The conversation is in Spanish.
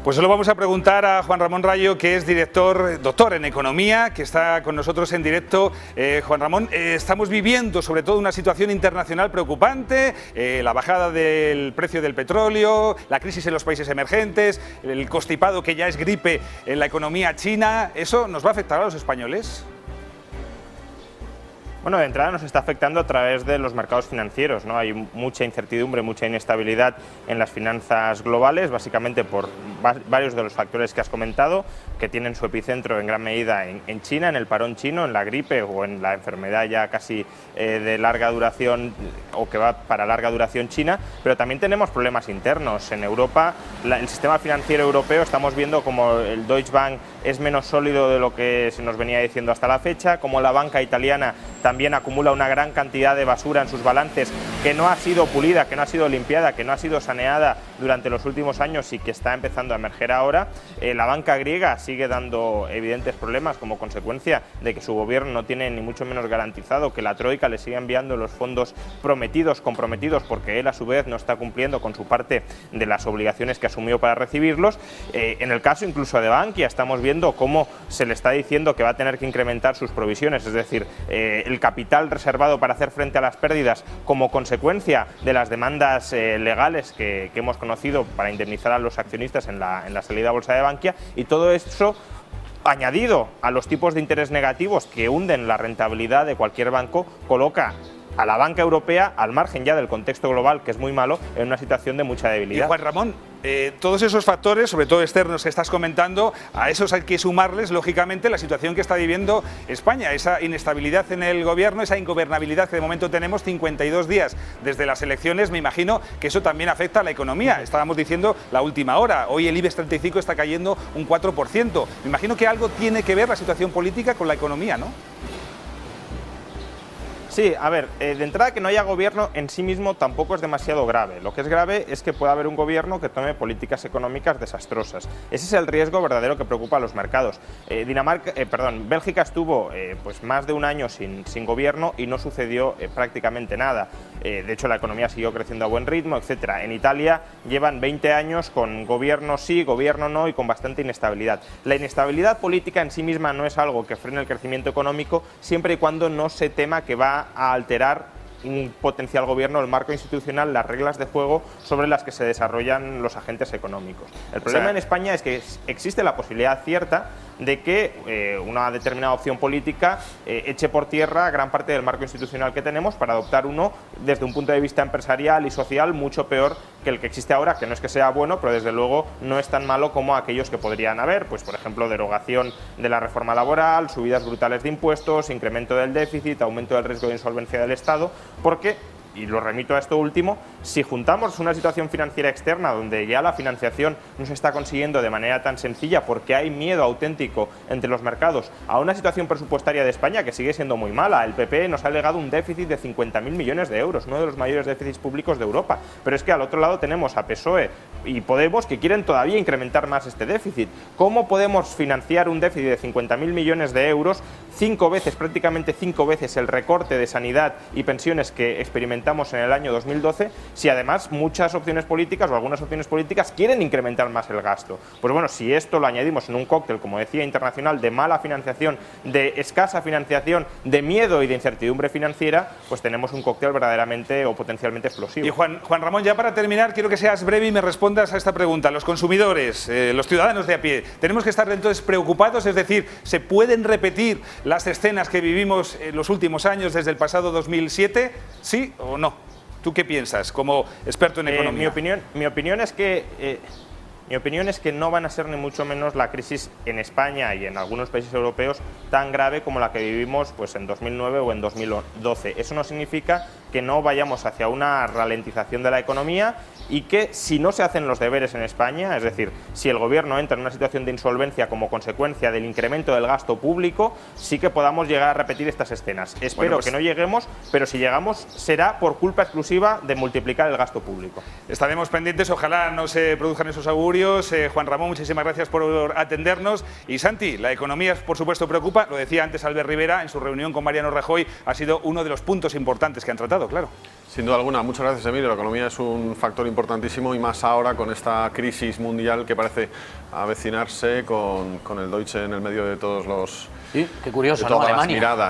Pues se lo vamos a preguntar a Juan Ramón Rayo, que es doctor en Economía, que está con nosotros en directo. Juan Ramón, estamos viviendo sobre todo una situación internacional preocupante, la bajada del precio del petróleo, la crisis en los países emergentes, el constipado que ya es gripe en la economía china. ¿Eso nos va a afectar a los españoles? Bueno, de entrada nos está afectando a través de los mercados financieros, ¿no? Hay mucha incertidumbre, mucha inestabilidad en las finanzas globales, básicamente por varios de los factores que has comentado, que tienen su epicentro en gran medida en China, en el parón chino, en la gripe o en la enfermedad ya casi de larga duración o que va para larga duración china, pero también tenemos problemas internos. En Europa, el sistema financiero europeo, estamos viendo como el Deutsche Bank es menos sólido de lo que se nos venía diciendo hasta la fecha, como la banca italiana también acumula una gran cantidad de basura en sus balances que no ha sido pulida, que no ha sido limpiada, que no ha sido saneada durante los últimos años y que está empezando a emerger ahora. La banca griega sigue dando evidentes problemas como consecuencia de que su gobierno no tiene ni mucho menos garantizado que la Troika le siga enviando los fondos comprometidos, porque él a su vez no está cumpliendo con su parte de las obligaciones que asumió para recibirlos. En el caso incluso de Bankia estamos viendo cómo se le está diciendo que va a tener que incrementar sus provisiones, es decir, el capital reservado para hacer frente a las pérdidas como consecuencia de las demandas legales que hemos conocido para indemnizar a los accionistas en la salida a bolsa de Bankia, y todo eso añadido a los tipos de interés negativos que hunden la rentabilidad de cualquier banco, coloca a la banca europea, al margen ya del contexto global, que es muy malo, en una situación de mucha debilidad. Y Juan Ramón, todos esos factores, sobre todo externos que estás comentando, a esos hay que sumarles, lógicamente, la situación que está viviendo España, esa inestabilidad en el gobierno, esa ingobernabilidad que de momento tenemos 52 días desde las elecciones. Me imagino que eso también afecta a la economía. Estábamos diciendo la última hora, hoy el IBEX 35 está cayendo un 4%. Me imagino que algo tiene que ver la situación política con la economía, ¿no? Sí, a ver, de entrada que no haya gobierno en sí mismo tampoco es demasiado grave. Lo que es grave es que pueda haber un gobierno que tome políticas económicas desastrosas. Ese es el riesgo verdadero que preocupa a los mercados. Bélgica estuvo pues más de un año sin gobierno y no sucedió prácticamente nada. De hecho, la economía siguió creciendo a buen ritmo, etcétera. En Italia llevan 20 años con gobierno sí, gobierno no y con bastante inestabilidad. La inestabilidad política en sí misma no es algo que frene el crecimiento económico siempre y cuando no se tema que va a alterar un potencial gobierno, el marco institucional, las reglas de juego sobre las que se desarrollan los agentes económicos. El problema en España es que existe la posibilidad cierta de que una determinada opción política eche por tierra gran parte del marco institucional que tenemos para adoptar uno desde un punto de vista empresarial y social mucho peor que el que existe ahora, que no es que sea bueno, pero desde luego no es tan malo como aquellos que podrían haber, pues por ejemplo derogación de la reforma laboral, subidas brutales de impuestos, incremento del déficit, aumento del riesgo de insolvencia del Estado, porque, y lo remito a esto último, si juntamos una situación financiera externa donde ya la financiación no se está consiguiendo de manera tan sencilla porque hay miedo auténtico entre los mercados, a una situación presupuestaria de España que sigue siendo muy mala. El PP nos ha legado un déficit de 50.000 millones de euros, uno de los mayores déficits públicos de Europa. Pero es que al otro lado tenemos a PSOE y Podemos que quieren todavía incrementar más este déficit. ¿Cómo podemos financiar un déficit de 50.000 millones de euros, prácticamente cinco veces el recorte de sanidad y pensiones que experimentamos en el año 2012, si además muchas opciones políticas o algunas opciones políticas quieren incrementar más el gasto? Pues bueno, si esto lo añadimos en un cóctel, como decía, internacional, de mala financiación, de escasa financiación, de miedo y de incertidumbre financiera, pues tenemos un cóctel verdaderamente o potencialmente explosivo. Y Juan Ramón, ya para terminar, quiero que seas breve y me respondas a esta pregunta. Los consumidores, los ciudadanos de a pie, ¿tenemos que estar entonces preocupados? Es decir, ¿se pueden repetir las escenas que vivimos en los últimos años desde el pasado 2007? ¿Sí o no? ¿Tú qué piensas como experto en economía? Mi opinión es que no van a ser ni mucho menos la crisis en España y en algunos países europeos tan grave como la que vivimos pues en 2009 o en 2012. Eso no significa que no vayamos hacia una ralentización de la economía y que si no se hacen los deberes en España, es decir, si el gobierno entra en una situación de insolvencia como consecuencia del incremento del gasto público, sí que podamos llegar a repetir estas escenas. Espero que no lleguemos, pero si llegamos será por culpa exclusiva de multiplicar el gasto público. Estaremos pendientes, ojalá no se produzcan esos augurios. Juan Ramón, muchísimas gracias por atendernos. Y Santi, la economía por supuesto preocupa, lo decía antes Albert Rivera en su reunión con Mariano Rajoy, ha sido uno de los puntos importantes que han tratado. comentado, claro. Sin duda alguna, muchas gracias, Emilio. La economía es un factor importantísimo y más ahora con esta crisis mundial que parece avecinarse con el Deutsche en el medio de todos los Sí, qué curioso, de ¿no? todas las Alemania. miradas.